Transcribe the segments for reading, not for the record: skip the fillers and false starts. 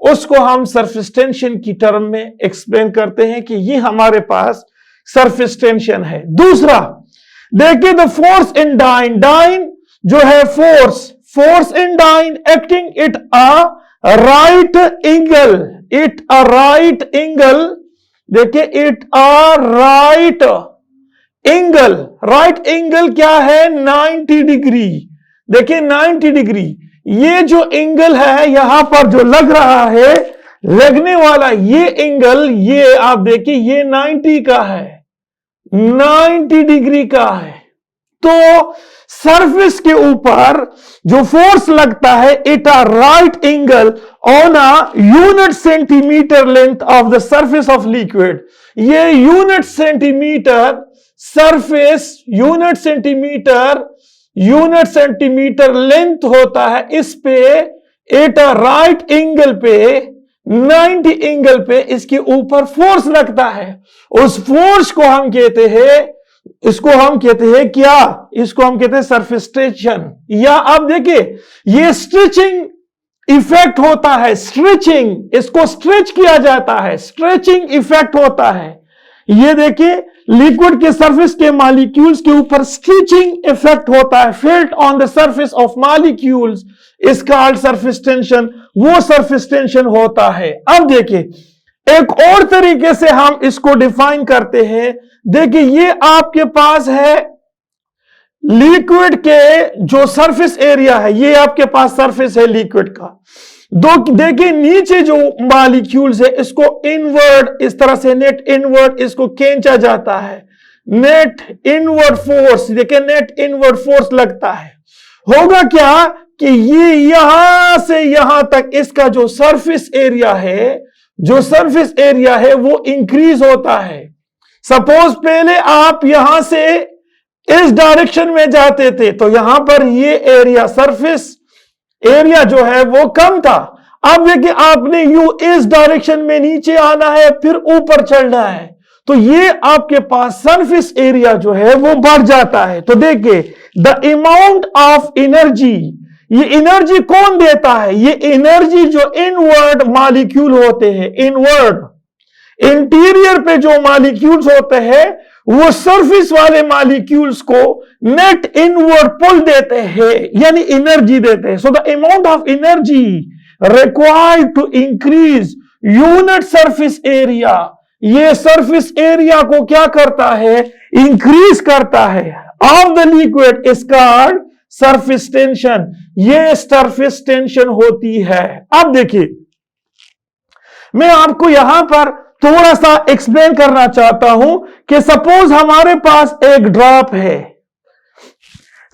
उसको हम surface tension की टर्म में एक्सप्लेन करते हैं कि ये हमारे पास सरफेस टेंशन है। दूसरा देखिए the force in dyne, dyne जो है force in dyne acting at a right angle, at a right angle, देखिए at a right angle, right angle क्या है 90 डिग्री, देखिए 90 डिग्री, ये जो एंगल है यहां पर जो लग रहा है, लगने वाला ये एंगल, ये आप देखिए ये 90 का है, 90 डिग्री का है। तो सरफेस के ऊपर जो फोर्स लगता है at a right angle on a unit centimetre length of the surface of liquid, ये unit centimetre surface, unit centimetre length होता है, इस पे एट अ राइट एंगल पे 90 एंगल पे इसके ऊपर फोर्स लगता है। उस फोर्स को हम कहते हैं, इसको हम कहते हैं क्या, इसको हम कहते हैं सरफेस टेंशन। या अब देखिए ये स्ट्रेचिंग इफेक्ट होता है, स्ट्रेचिंग, इसको स्ट्रेच किया जाता है, स्ट्रेचिंग इफेक्ट होता है। ये देखिए लिक्विड के सरफेस के मॉलिक्यूल्स के ऊपर स्ट्रेचिंग इफेक्ट होता है, felt on the surface of molecules is called surface tension, वो सरफेस टेंशन होता है। अब देखिए एक और तरीके से हम इसको डिफाइन करते हैं, देखिए ये आपके पास है लिक्विड के जो सरफेस एरिया है, ये आपके पास सरफेस है लिक्विड का, दो देखिए नीचे जो मॉलिक्यूल्स है इसको इनवर्ड, इस तरह से नेट इनवर्ड इसको खींचा जाता है, नेट इनवर्ड फोर्स, देखिए नेट इनवर्ड फोर्स लगता है। होगा क्या कि ये यहां से यहां तक इसका जो सरफेस एरिया है, जो सरफेस एरिया है वो इंक्रीज होता है। सपोज पहले आप यहां से इस डायरेक्शन में जाते थे तो यहां पर ये एरिया, सरफेस एरिया जो है वो कम था। अब देखिए आपने यू इस डायरेक्शन में नीचे आना है, फिर ऊपर चढ़ना है, तो ये आपके पास सरफेस एरिया जो है वो बढ़ जाता है। तो देखिए द अमाउंट ऑफ एनर्जी, ये एनर्जी कौन देता है, ये एनर्जी जो इनवर्ड मॉलिक्यूल होते हैं, इनवर्ड इंटीरियर पे जो मॉलिक्यूल्स होते हैं वो सरफेस वाले मॉलिक्यूल्स को नेट इनवर्ड पुल देते हैं, यानी एनर्जी देते हैं। So the amount of energy required to increase unit surface area, ये सरफेस एरिया को क्या करता है, इंक्रीज करता है, of the liquid is called surface tension, ये सरफेस टेंशन होती है। अब देखिए मैं आपको यहां पर थोड़ा सा एक्सप्लेन करना चाहता हूं कि सपोज हमारे पास एक ड्रॉप है,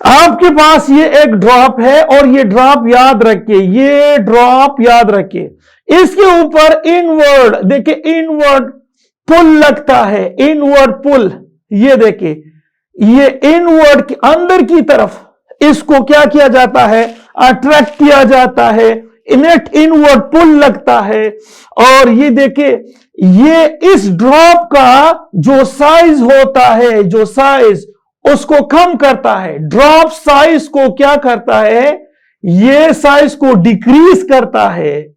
आपके पास ये एक ड्रॉप है और ये ड्रॉप याद रखिए, ये ड्रॉप याद रखिए, इसके ऊपर इनवर्ड, देखिए इनवर्ड पुल लगता है, इनवर्ड पुल, ये देखिए ये इनवर्ड के अंदर की तरफ इसको क्या किया जाता है, अट्रैक्ट किया जाता है, नेट इनवर्ड पुल लगता है। और ये देखिए ये इस ड्रॉप का जो साइज होता है, जो साइज उसको कम करता है, ड्रॉप साइज को क्या करता है, ये साइज को डिक्रीज करता है,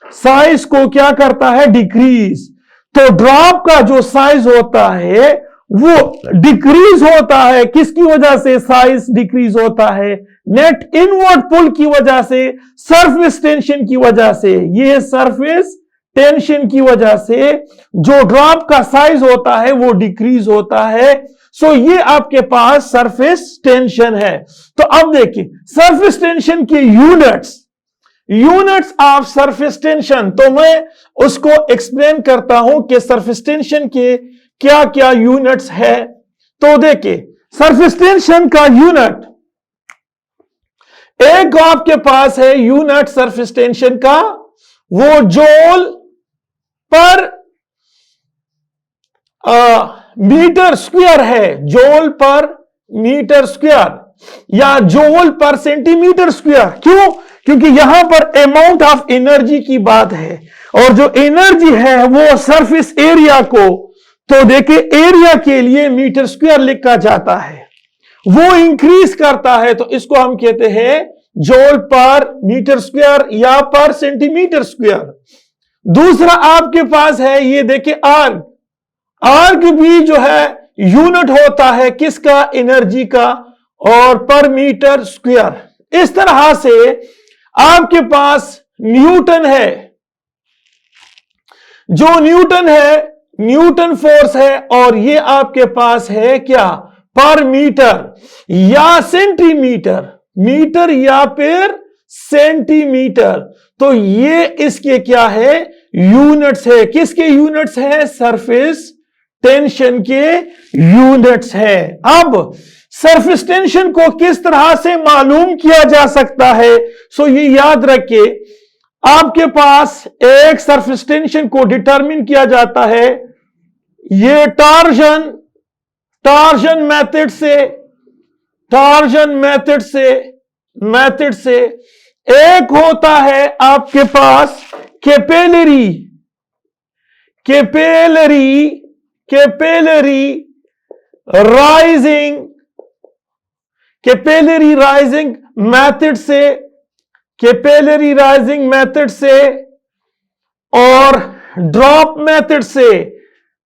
साइज को क्या करता है, डिक्रीज। तो ड्रॉप का जो साइज होता है वो डिक्रीज होता है, किसकी वजह से साइज डिक्रीज होता है, नेट इनवर्ड पुल की वजह से, सरफेस टेंशन की वजह से, ये सरफेस टेंशन की वजह से जो ड्रॉप का साइज होता है वो डिक्रीज होता है। सो ये आपके पास सरफेस टेंशन है। तो अब देखिए सरफेस टेंशन के यूनिट्स ऑफ सरफेस टेंशन, तो मैं उसको एक्सप्लेन करता हूं कि सरफेस टेंशन के क्या क्या यूनिट्स है। तो देखिए सरफेस टेंशन का यूनिट, एक आपके पास है यूनिट सरफेस टेंशन का, वो जूल पर मीटर स्क्वायर है, जूल पर मीटर स्क्वायर या जूल पर सेंटीमीटर स्क्वायर। क्यों? क्योंकि यहां पर अमाउंट ऑफ एनर्जी की बात है और जो एनर्जी है वो सरफेस एरिया को, तो देखिए एरिया के लिए मीटर स्क्वायर लिखा जाता है, वो इंक्रीज करता है, तो इसको हम कहते हैं जूल पर मीटर स्क्वायर या पर सेंटीमीटर स्क्वायर। दूसरा आपके पास है, ये देखिए आर्क, आर्क भी जो है यूनिट होता है किसका, एनर्जी का, और पर मीटर स्क्वायर। इस तरह से आपके पास न्यूटन है, जो न्यूटन है, न्यूटन फोर्स है, और ये आपके पास है क्या, पर मीटर या सेंटीमीटर, मीटर या फिर सेंटीमीटर। तो ये इसके क्या है, यूनिट्स है। किसके यूनिट्स है, सरफेस टेंशन के यूनिट्स है। अब सरफेस टेंशन को किस तरह से मालूम किया जा सकता है, सो ये याद रखिए, आपके पास एक सरफेस टेंशन को डिटरमिन किया जाता है, ये टार्जन मेथड से एक होता है आपके पास कैपिलरी राइजिंग मेथड से और ड्रॉप मेथड से।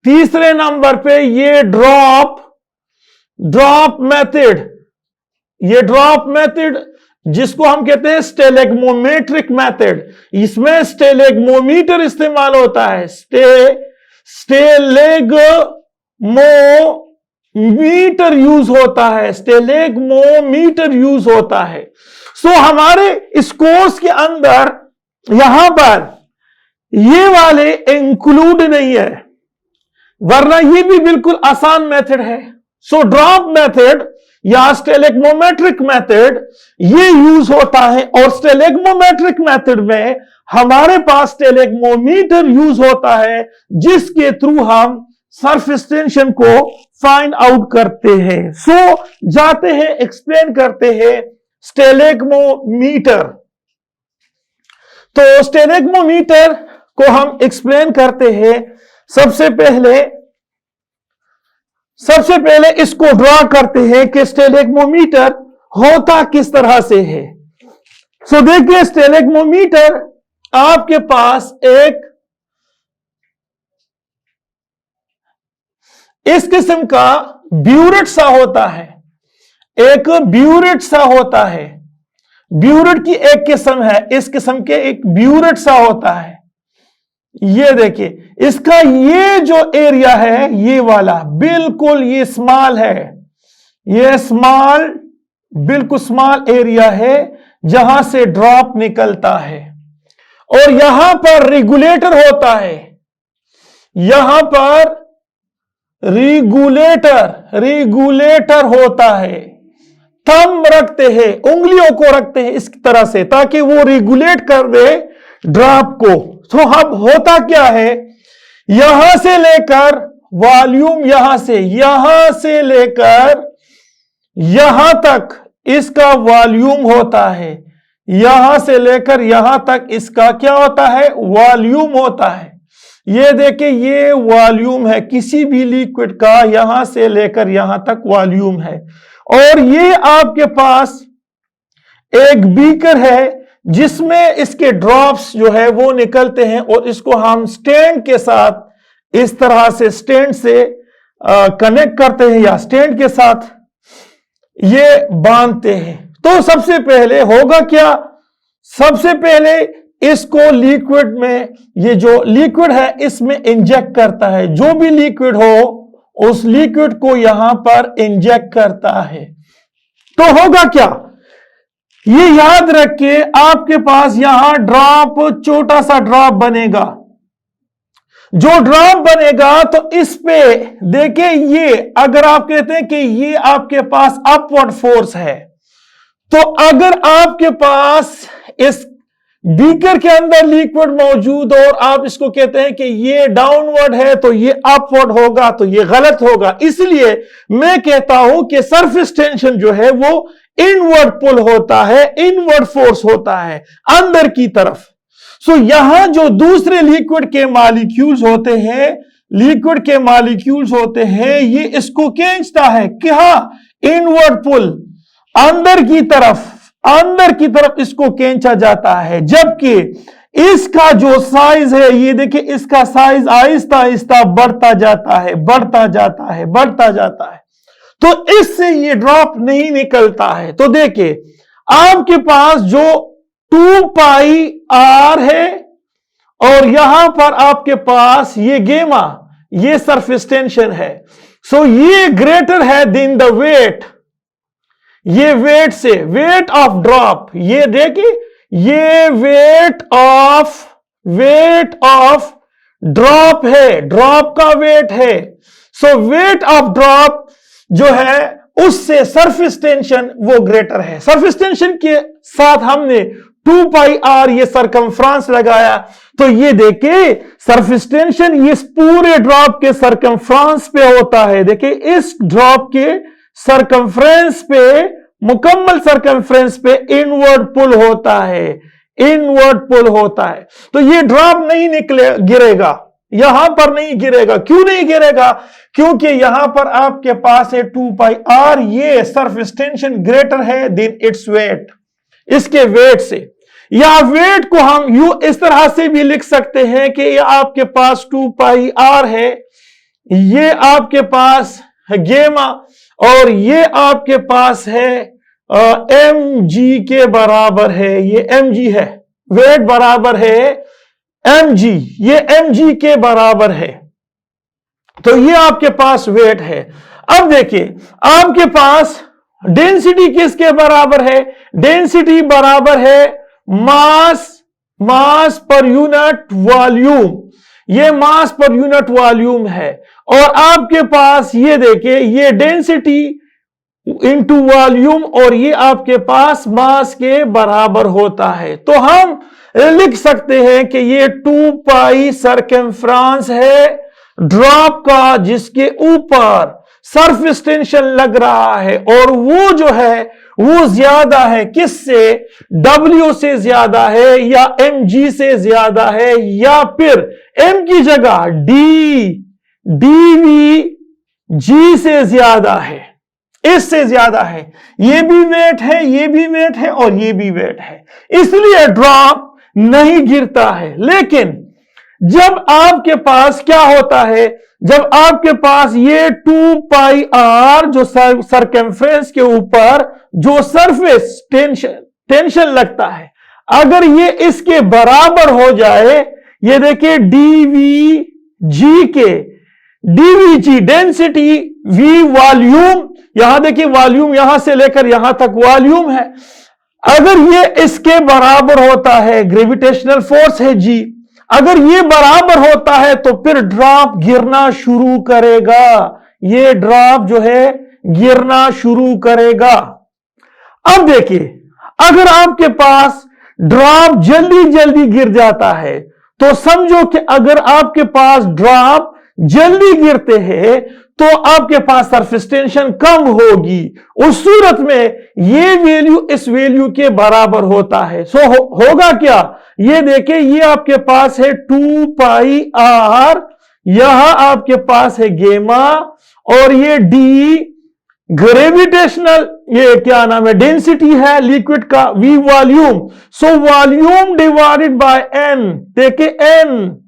तीसरे नंबर पे ये ड्रॉप मेथड जिसको हम कहते हैं स्टेलेग्मोमेट्रिक मेथड, इसमें स्टेलेग्मोमीटर इस्तेमाल होता है, स्टेलेग्मोमीटर यूज होता है। सो हमारे इस कोर्स के अंदर यहां पर ये वाले इंक्लूड नहीं है, वरना ये भी बिल्कुल आसान मेथड है। सो ड्रॉप मेथड या स्टेलेग्मोमेट्रिक मेथड ये यूज होता है, और स्टेलेग्मोमेट्रिक मेथड में हमारे पास स्टेलेग्मोमीटर यूज होता है, जिसके थ्रू हम सरफेस टेंशन को फाइंड आउट करते हैं। सो जाते हैं, एक्सप्लेन करते हैं स्टेलेग्मोमीटर। तो स्टेलेग्मोमीटर को हम एक्सप्लेन करते हैं। सबसे पहले इसको ड्रॉ करते हैं कि स्टेलेग्मोमीटर होता किस तरह से है। सो देखिए, स्टेलेग्मोमीटर आपके पास एक इस किस्म का ब्यूरेट सा होता है, ब्यूरेट की एक किस्म है, इस किस्म के एक ब्यूरेट सा होता है। ये देखिए, इसका ये जो एरिया है, ये वाला बिल्कुल ये स्मॉल है, ये बिल्कुल स्मॉल एरिया है जहां से ड्रॉप निकलता है, और यहां पर रेगुलेटर होता है, यहां पर रेगुलेटर होता है। थंब रखते हैं, उंगलियों को रखते हैं इस तरह से, ताकि वो रेगुलेट कर दे ड्रॉप को। तो अब होता क्या है, यहां से लेकर वॉल्यूम, यहां से लेकर यहां तक इसका वॉल्यूम होता है, यहां से लेकर यहां तक इसका क्या होता है, वॉल्यूम होता है। ये देखिए, ये वॉल्यूम है किसी भी लिक्विड का, यहां से लेकर यहां तक वॉल्यूम है। और ये आपके पास एक बीकर है जिसमें इसके ड्रॉप्स जो है वो निकलते हैं, और इसको हम स्टैंड के साथ इस तरह से स्टैंड से कनेक्ट करते हैं, या स्टैंड के साथ ये बांधते हैं। तो सबसे पहले होगा क्या, सबसे पहले इसको लिक्विड में, ये जो लिक्विड है इसमें इंजेक्ट करता है, जो भी लिक्विड हो उस लिक्विड को यहां पर इंजेक्ट करता है। तो होगा क्या, ये याद रखिए, आपके पास यहां ड्रॉप, छोटा सा ड्रॉप बनेगा। जो ड्रॉप बनेगा तो इस पे देखिए, ये अगर आप कहते हैं कि ये आपके पास अपवर्ड फोर्स है, तो अगर आपके पास इस बीकर के अंदर लिक्विड मौजूद और आप इसको कहते हैं कि ये डाउनवर्ड है, तो ये अपवर्ड होगा, तो ये गलत होगा। इसलिए मैं कहता हूं कि सरफेस टेंशन जो है वो इनवर्ड पुल होता है, इनवर्ड फोर्स होता है अंदर की तरफ। सो यहां जो दूसरे लिक्विड के मॉलिक्यूल्स होते हैं, ये इसको खींचता है, क्या, इनवर्ड पुल, अंदर की तरफ, अंदर की तरफ इसको खींचा जाता है, जबकि इसका जो साइज है, ये देखिए इसका साइज आहिस्ता आहिस्ता बढ़ता जाता है, बढ़ता जाता है, बढ़ता जाता है, तो इससे ये ड्रॉप नहीं निकलता है। तो देखिए आपके पास जो 2 पाई आर है और यहां पर आपके पास ये गेमा, ये सरफेस टेंशन है, सो ये ग्रेटर है देन द वेट, ये वेट से, वेट ऑफ ड्रॉप, ये देखिए ये वेट ऑफ ड्रॉप है, ड्रॉप का वेट है। सो वेट ऑफ ड्रॉप जो है उससे सरफेस टेंशन वो ग्रेटर है। सरफेस टेंशन के साथ हमने 2 पाई आर ये सरकमफ्रेंस लगाया, तो ये देखिए सरफेस टेंशन इस पूरे ड्रॉप के सरकमफ्रेंस पे होता है। देखिए इस ड्रॉप के सरकमफ्रेंस पे, मुकम्मल सरकमफ्रेंस पे इनवर्ड पुल होता है, इनवर्ड पुल होता है। तो ये ड्रॉप नहीं गिरेगा, यहां पर नहीं गिरेगा। क्यों नहीं गिरेगा? क्योंकि यहां पर आपके पास है 2 पाई आर, ये सरफेस टेंशन ग्रेटर है देन इट्स वेट, इसके वेट से। या वेट को हम यू इस तरह से भी लिख सकते हैं कि ये आपके पास 2 पाई आर है, ये आपके पास है गेमा, और ये आपके पास है एम जी के बराबर है, ये एम जी है, वेट बराबर है एम जी, ये एम जी के बराबर है। तो ये आपके पास वेट है। अब देखिए आपके पास डेंसिटी किसके बराबर है? डेंसिटी बराबर है मास पर यूनिट वॉल्यूम, ये मास पर यूनिट वॉल्यूम है। और आपके पास ये देखिए ये डेंसिटी इंटू वॉल्यूम, और ये आपके पास मास के बराबर होता है। तो हम लिख सकते हैं कि ये 2 पाई सरकमफ्रेंस है ड्रॉप का, जिसके ऊपर सरफेस टेंशन लग रहा है, और वो जो है वो ज्यादा है किससे? W से ज्यादा है, या mg से ज्यादा है, या फिर m की जगह dvg से ज्यादा है, इससे ज्यादा है। ये भी वेट है, ये भी वेट है, और ये भी वेट है, इसलिए ड्रॉप नहीं गिरता है। लेकिन जब आपके पास क्या होता है, जब आपके पास ये 2 पाई आर जो सरकमफ्रेंस के ऊपर जो सरफेस टेंशन लगता है, अगर ये इसके बराबर हो जाए, ये देखिए डीवीजी के, डीवीजी डेंसिटी, वी वॉल्यूम, यहां देखिए वॉल्यूम यहां से लेकर यहां तक वॉल्यूम है, अगर ये इसके बराबर होता है, ग्रेविटेशनल फोर्स है जी, अगर ये बराबर होता है तो फिर ड्रॉप गिरना शुरू करेगा, ये ड्रॉप जो है गिरना शुरू करेगा। अब देखिए अगर आपके पास ड्रॉप जल्दी जल्दी गिर जाता है, तो समझो कि अगर आपके पास ड्रॉप जल्दी गिरते हैं तो आपके पास सरफेस टेंशन कम होगी, उस सूरत में ये वैल्यू इस वैल्यू के बराबर होता है। सो होगा क्या? ये देखिए ये आपके पास है 2 पाई आर, यहां आपके पास है गेमा, और ये डी ग्रेविटेशनल, ये क्या नाम है, डेंसिटी है लिक्विड का, V volume, so volume divided by N. देखिए एन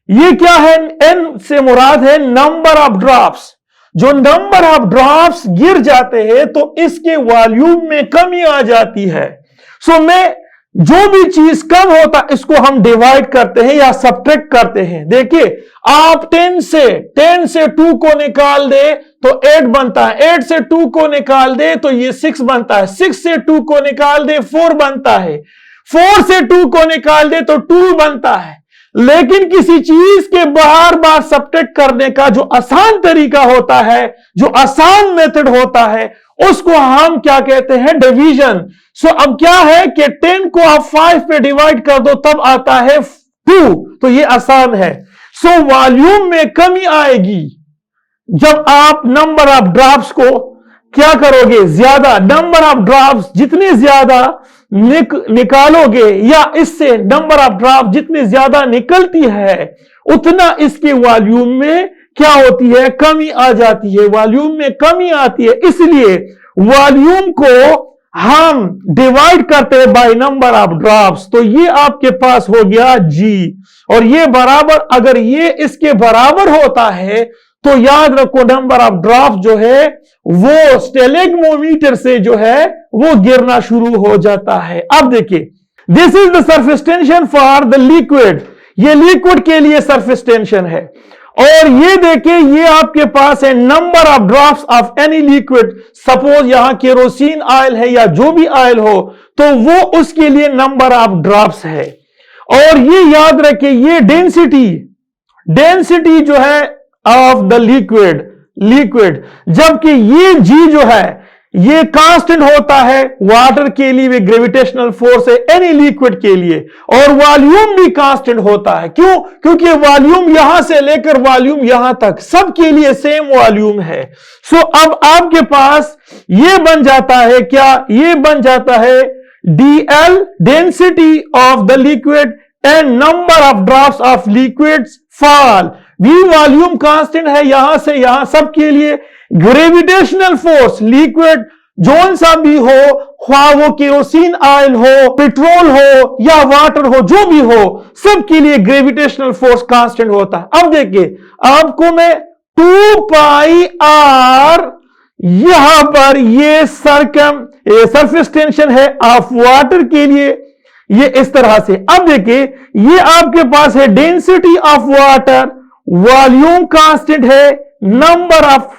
ये क्या है? एन से मुराद है नंबर ऑफ ड्रॉप्स। जो नंबर ऑफ ड्रॉप्स गिर जाते हैं तो इसके वॉल्यूम में कमी आ जाती है। सो में जो भी चीज कम होता है इसको हम डिवाइड करते हैं या सब्ट्रैक्ट करते हैं। देखिए आप 10 से 2 को निकाल दे तो 8 बनता है, 8 से 2 को निकाल दे तो ये 6 बनता है, 6 से 2 को निकाल दे 4 बनता है, 4 से 2 को निकाल दे तो 2 बनता है। लेकिन किसी चीज के बार बार सब्ट्रैक्ट करने का जो आसान तरीका होता है, जो आसान मेथड होता है, उसको हम क्या कहते हैं? डिवीजन। सो अब क्या है कि 10 को आप 5 पे डिवाइड कर दो तब आता है 2, तो ये आसान है। सो वॉल्यूम में कमी आएगी जब आप नंबर ऑफ ड्रॉप्स को क्या करोगे? ज्यादा नंबर ऑफ ड्रॉप्स जितने ज्यादा निकालोगे, या इससे नंबर ऑफ ड्रॉप जितनी ज्यादा निकलती है उतना इसके वॉल्यूम में क्या होती है? कमी आ जाती है, वॉल्यूम में कमी आती है। इसलिए वॉल्यूम को हम डिवाइड करते हैं बाय नंबर ऑफ ड्रॉप्स, तो ये आपके पास हो गया जी, और ये बराबर, अगर ये इसके बराबर होता है तो याद रखो नंबर ऑफ ड्रॉप्स जो है वो स्टेलेग्मोमीटर से जो है वो गिरना शुरू हो जाता है। अब देखिए, this is the surface tension for the liquid, ये लिक्विड के लिए सरफेस टेंशन है। और ये देखिए, ये आपके पास है number of drops of any liquid, suppose यहां केरोसिन ऑयल है या जो भी ऑयल हो, तो वो उसके लिए नंबर ऑफ ड्रॉप्स है। और ये याद रखिए, ये डेंसिटी जो है ऑफ द लिक्विड, जबकि ये जी जो है ये कांस्टेंट होता है वाटर के लिए, भी ग्रेविटेशनल फोर्स है एनी लिक्विड के लिए, और वॉल्यूम भी कांस्टेंट होता है। क्यों? क्योंकि वॉल्यूम यहां से लेकर वॉल्यूम यहां तक सबके लिए सेम वॉल्यूम है। सो अब आपके पास ये बन जाता है क्या? ये बन जाता है dl, density of the liquid, and number of drops of liquids fall. भी वॉल्यूम कांस्टेंट है यहां से यहां सबके लिए, ग्रेविटेशनल फोर्स लिक्विड जोन सा भी हो, ख्वाह वो केरोसिन ऑयल हो, पेट्रोल हो या वाटर हो, जो भी हो, सबके लिए ग्रेविटेशनल फोर्स कांस्टेंट होता है। अब देखिए, आपको मैं 2 पाई आर, यहां पर ये सरफेस टेंशन है ऑफ वाटर के लिए, ये इस तरह से। अब देखिए, ये आपके पास है density of water, volume constant है, number of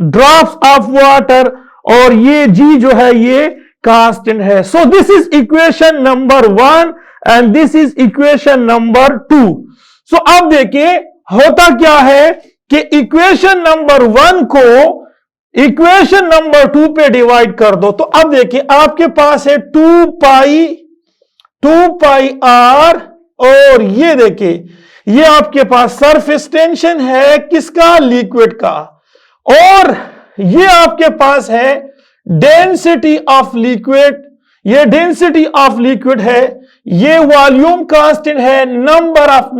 drops of water, और ये जी जो है ये कांस्टेंट है। So this is equation number 1 and this is equation number 2। सो अब देखिए होता क्या है कि इक्वेशन नंबर 1 को इक्वेशन नंबर 2 पे डिवाइड कर दो, तो अब देखिए आपके पास है 2 पाई आर, और ये देखिए ये आपके पास सरफेस टेंशन है किसका? लिक्विड का, और ये आपके पास है डेंसिटी ऑफ लिक्विड, ये डेंसिटी ऑफ लिक्विड है, ये वॉल्यूम कांस्टेंट है, number of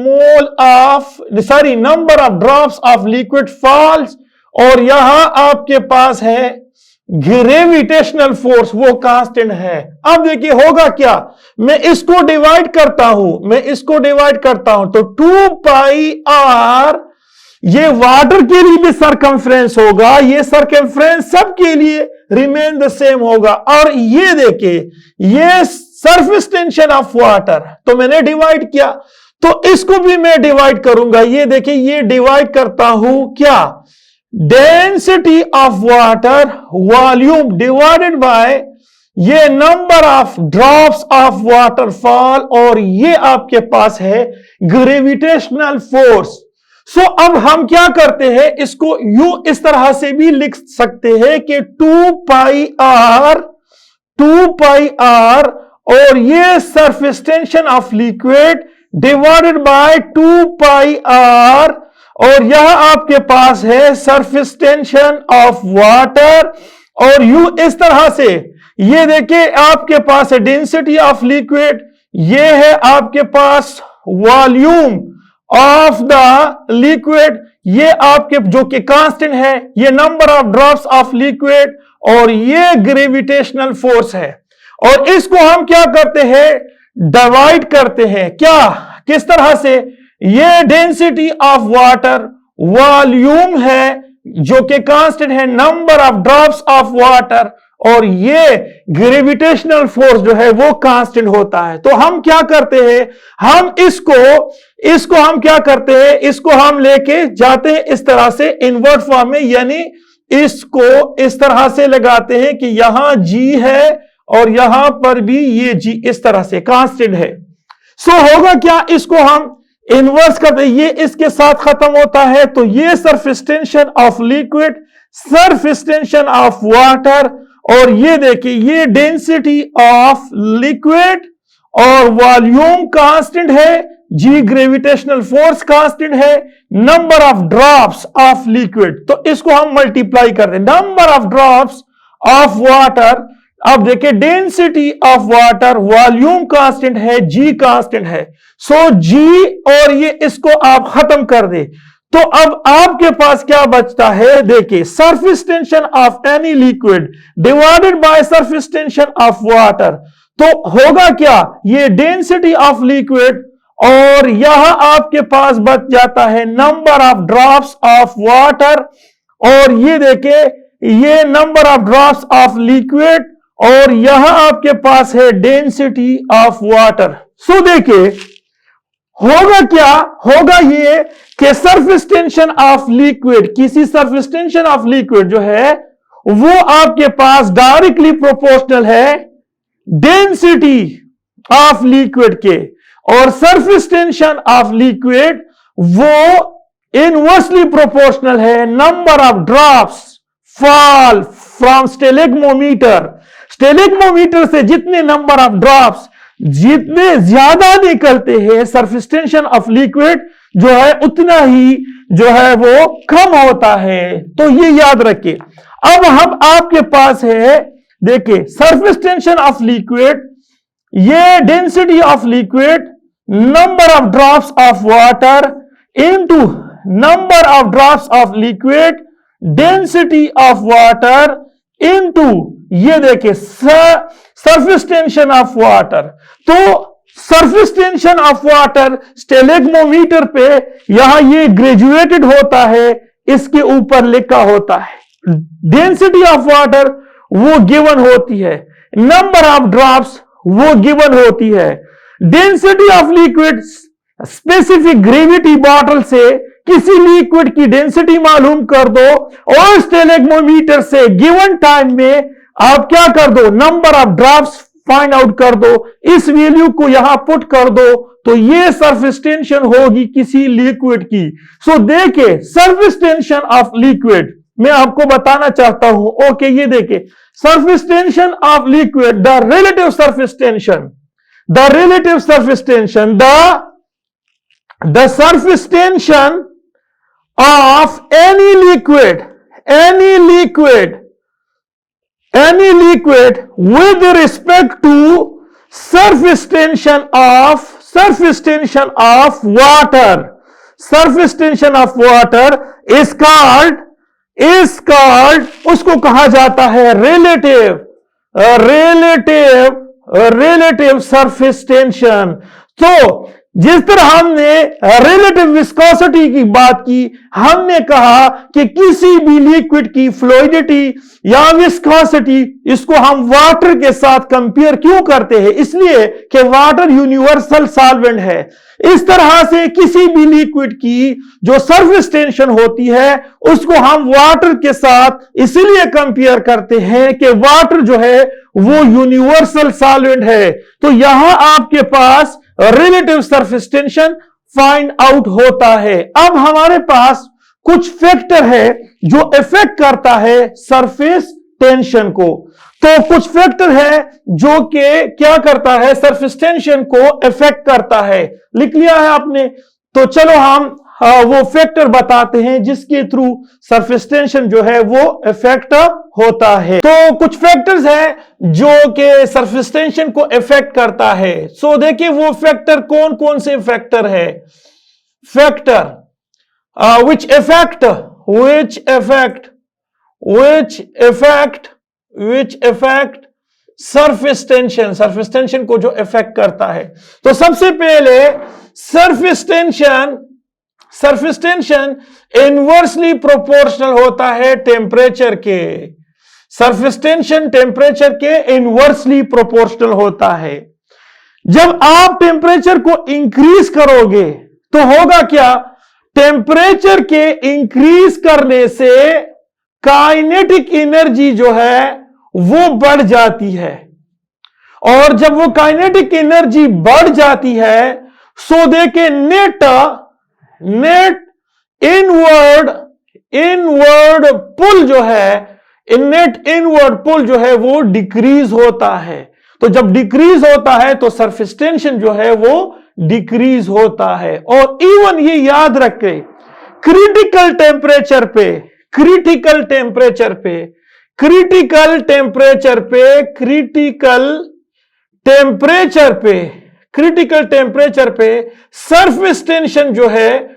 drops of liquid falls, और यहां आपके पास है ग्रेविटेशनल फोर्स, वो कांस्टेंट है। अब देखिए होगा क्या, मैं इसको डिवाइड करता हूं, तो 2 पाई आर, ये वाटर के लिए भी सरकमफ्रेंस होगा, ये सरकमफ्रेंस सबके लिए रिमेन द सेम होगा, और ये देखिए ये सरफेस टेंशन ऑफ वाटर, तो मैंने डिवाइड किया, तो इसको भी मैं डिवाइड करूंगा। ये देखिए, ये डिवाइड करता हूं क्या? Density of water volume divided by ये number of drops of waterfall, और ये आपके पास है ग्रेविटेशनल फोर्स। सो अब हम क्या करते हैं, इसको यूं इस तरह से भी लिख सकते हैं कि 2 पाई आर, और ये surface tension of liquid divided by 2 pi r, और यह आपके पास है सरफेस टेंशन ऑफ वाटर, और यूं इस तरह से ये देखिए आपके पास है डेंसिटी ऑफ लिक्विड, ये है आपके पास वॉल्यूम ऑफ द लिक्विड, ये आपके जो कि कांस्टेंट है, ये number of drops of liquid, और ये ग्रेविटेशनल फोर्स है। और इसको हम क्या करते हैं? डिवाइड करते हैं। क्या? किस तरह से? ये डेंसिटी ऑफ वाटर वॉल्यूम है जो कि कांस्टेंट है, number of drops of water, और ये ग्रेविटेशनल फोर्स जो है वो कांस्टेंट होता है। तो हम क्या करते हैं, हम इसको हम क्या करते हैं, इसको हम लेके जाते हैं इस तरह से इनवर्ट फॉर्म में, यानी इसको इस तरह से लगाते हैं कि यहां जी है और यहां पर भी ये जी इस तरह से कांस्टेंट है। सो होगा क्या, इसको हम इनवर्स करते, ये इसके साथ खत्म होता है, तो ये surface tension of liquid, surface tension of water, और ये देखिए ये डेंसिटी ऑफ लिक्विड, और वॉल्यूम कांस्टेंट है, जी ग्रेविटेशनल फोर्स कांस्टेंट है, number of drops of liquid, तो इसको हम मल्टीप्लाई करते हैं, number of drops of water. अब देखिए density of water volume constant है, जी कांस्टेंट है, सो जी, और ये इसको आप खत्म कर दे, तो अब आपके पास क्या बचता है, देखिए surface tension of any liquid divided by surface tension of water. तो होगा क्या, ये डेंसिटी ऑफ लिक्विड और यहां आपके पास बच जाता है number of drops of water, और ये देखिए ये number of drops of liquid और यहां आपके पास है डेंसिटी ऑफ वाटर। सो देखिए होगा क्या, होगा ये कि सरफेस टेंशन ऑफ लिक्विड, किसी सरफेस टेंशन ऑफ लिक्विड जो है वो आपके पास डायरेक्टली प्रोपोर्शनल है डेंसिटी ऑफ लिक्विड के, और सरफेस टेंशन ऑफ लिक्विड वो इनवर्सली प्रोपोर्शनल है number of drops fall from stalagmometer. Stalagmometer से जितने नंबर ऑफ ड्रॉप्स जितने ज्यादा निकलते हैं सरफेस टेंशन ऑफ लिक्विड जो है उतना ही जो है वो कम होता है। तो ये याद रखिए। अब हम आपके पास है, देखिए सरफेस टेंशन ऑफ लिक्विड, ये density of liquid number of drops of water into number of drops of liquid density of water into ये देखिए सरफेस टेंशन ऑफ वाटर। तो सरफेस टेंशन ऑफ वाटर स्टेलेग्मोमीटर पे यहां ये ग्रेजुएटेड होता है, इसके ऊपर लिखा होता है। डेंसिटी ऑफ वाटर वो गिवन होती है, नंबर ऑफ ड्रॉप्स वो गिवन होती है, density of liquid specific gravity bottle से किसी लिक्विड की डेंसिटी मालूम कर दो और स्टेलेग्मोमीटर से गिवन टाइम में आप क्या कर दो, number of drops find out कर दो, इस वैल्यू को यहां पुट कर दो, तो ये सरफेस टेंशन होगी किसी लिक्विड की। सो देखिए सरफेस टेंशन ऑफ लिक्विड मैं आपको बताना चाहता हूं। ओके ये देखिए surface tension of liquid, the relative surface tension, the relative surface tension, the surface tension of any liquid with respect to surface tension of water, surface tension of water is called उसको कहा जाता है relative surface tension। तो जिस तरह हमने relative viscosity की बात की, हमने कहा कि किसी भी लिक्विड की फ्लूइडिटी या विस्कोसिटी इसको हम वाटर के साथ कंपेयर क्यों करते हैं, इसलिए कि वाटर यूनिवर्सल सॉल्वेंट है। इस तरह से किसी भी लिक्विड की जो सरफेस टेंशन होती है उसको हम वाटर के साथ इसलिए कंपेयर करते हैं कि वाटर जो है वो यूनिवर्सल सॉल्वेंट है। तो यहां आपके पास relative surface tension find out होता है। अब हमारे पास कुछ फैक्टर है जो इफेक्ट करता है सरफेस टेंशन को। तो कुछ फैक्टर है जो कि क्या करता है, सरफेस टेंशन को इफेक्ट करता है। लिख लिया है आपने? तो चलो हम वो फैक्टर बताते हैं जिसके थ्रू सरफेस टेंशन जो है वो इफेक्ट होता है। तो कुछ फैक्टर्स हैं जो कि सरफेस टेंशन को इफेक्ट करता है। सो देखिए वो फैक्टर कौन कौन से फैक्टर है। Factor which affect surface tension को जो इफेक्ट करता है। तो सबसे पहले सरफेस टेंशन इनवर्सली प्रोपोर्शनल होता है टेम्परेचर के। सरफेस टेंशन टेम्परेचर के इनवर्सली प्रोपोर्शनल होता है। जब आप टेम्परेचर को इंक्रीज करोगे तो होगा क्या, टेम्परेचर के इंक्रीज करने से काइनेटिक एनर्जी जो है वो बढ़ जाती है, और जब वो काइनेटिक एनर्जी बढ़ जाती है सो देखे नेट इनवर्ड पुल जो है, नेट इनवर्ड पुल जो है वो डिक्रीज होता है। तो जब डिक्रीज होता है तो सरफेस टेंशन जो है वो डिक्रीज होता है। और इवन ये याद रखें क्रिटिकल टेम्परेचर पे सरफेस टेंशन जो है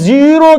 0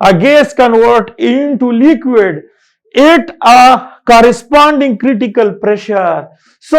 a gas convert into liquid at a corresponding critical pressure. So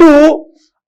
2,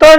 3rd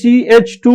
CH2,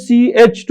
CH2,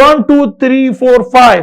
1 2 3 4 5.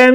N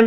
N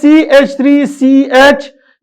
CH3CH,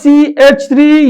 CH3,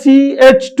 CH2,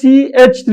CH3.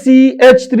CH3,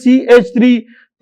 CH3.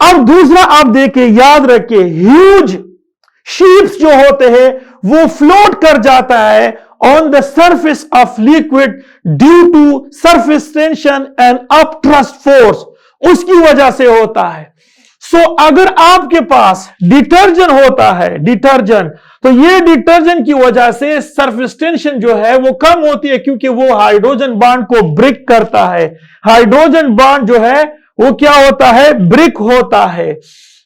अब दूसरा आप देखें, याद रखिए, ह्यूज शीप्स जो होते हैं वो फ्लोट कर जाता है on the surface of liquid due to surface tension and up thrust force, उसकी वजह से होता है। सो अगर आपके पास डिटर्जेंट होता है, डिटर्जेंट, तो ये डिटर्जेंट की वजह से सरफेस टेंशन जो है वो कम होती है, क्योंकि वो हाइड्रोजन बॉन्ड को ब्रेक करता है। हाइड्रोजन बॉन्ड जो है वो क्या होता है, ब्रेक होता है।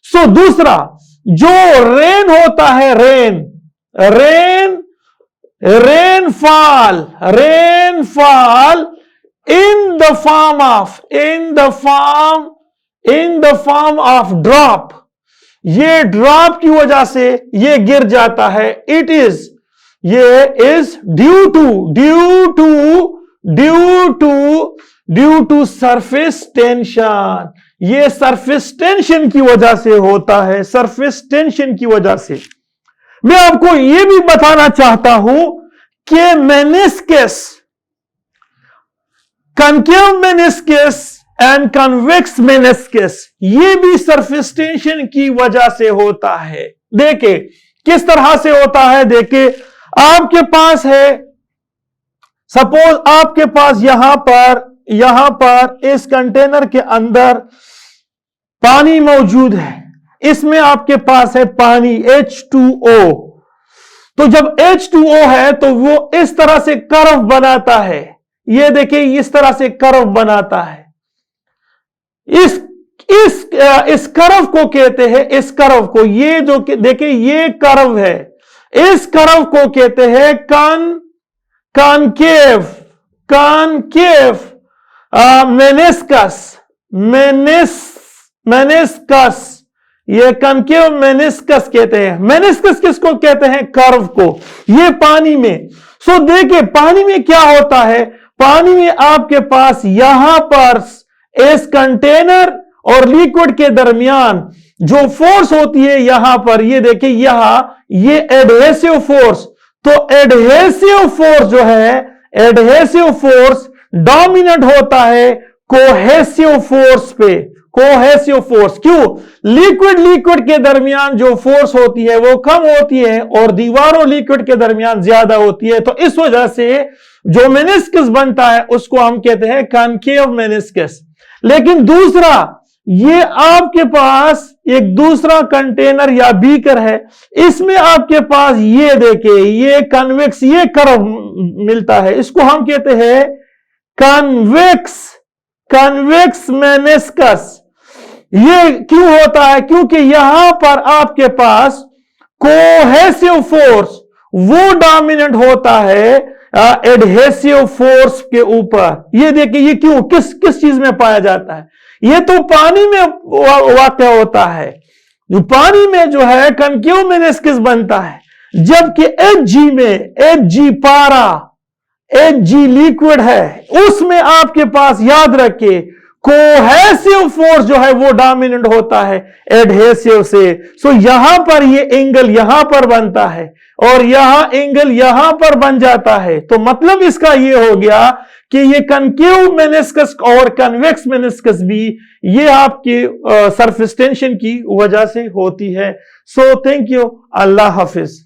सो दूसरा जो रेन होता है, rainfall in the form of drop, ये ड्रॉप की वजह से ये गिर जाता है। ये is due to surface tension, ये सरफेस टेंशन की वजह से होता है, सरफेस टेंशन की वजह से। मैं आपको यह भी बताना चाहता हूं कि meniscus, concave meniscus and convex meniscus, ये भी सरफेस टेंशन की वजह से होता है। देखिए किस तरह से होता है। देखिए आपके पास है, सपोज आपके पास यहां पर इस कंटेनर के अंदर पानी मौजूद है, इसमें आपके पास है पानी H2O। तो जब H2O है तो वो इस तरह से कर्व बनाता है, ये देखिए इस तरह से कर्व बनाता है। इस कर्व को कहते हैं, इस कर्व को, ये जो देखिए ये कर्व है, इस कर्व को कहते हैं कॉनकेव मेनिस्कस, ये कॉनकेव मेनिस्कस कहते हैं। मेनिस्कस किसको कहते हैं, कर्व को। ये पानी में, सो देखिए पानी में क्या होता है, पानी में आपके पास यहां पर इस कंटेनर और लिक्विड के दरमियान जो फोर्स होती है, यहां पर ये देखिए ये एडहेसिव फोर्स, तो एडहेसिव फोर्स जो है, एडहेसिव फोर्स डोमिनेट होता है कोहेसिव फोर्स पे। कोहेसिव फोर्स क्यों, लिक्विड के दरमियान जो फोर्स होती है वो कम होती है और दीवारों लिक्विड के दरमियान ज्यादा होती है, तो इस वजह से जो मेनिस्कस बनता है उसको हम कहते हैं कॉनकेव मेनिस्कस। लेकिन दूसरा, ये आपके पास एक दूसरा कंटेनर या बीकर है, इसमें आपके पास ये देखिए ये कन्वेक्स, ये कर्व मिलता है, इसको हम कहते हैं कन्वेक्स मेनिस्कस। ये क्यों होता है, क्योंकि यहां पर आपके पास कोहेसिव फोर्स वो डोमिनेंट होता है एडहेसिव फोर्स के ऊपर। ये देखिए ये क्यों, किस चीज में पाया जाता है, ये तो पानी में वाक़या होता है। जो पानी में जो है कॉनकेव मेनिस्कस बनता है, जबकि Hg पारा, Hg लिक्विड है, उसमें आपके पास याद रखिए कोहेसिव फोर्स जो है वो डोमिनेंट होता है एडहेसिव से। सो यहां पर ये एंगल यहां पर बनता है और यहां एंगल यहां पर बन जाता है। तो मतलब इसका ये हो गया कि ये कॉनकेव मेनिस्कस और कन्वेक्स मेनिस्कस भी ये आपकी सरफेस टेंशन की वजह से होती है। So thank you, Allah Hafiz.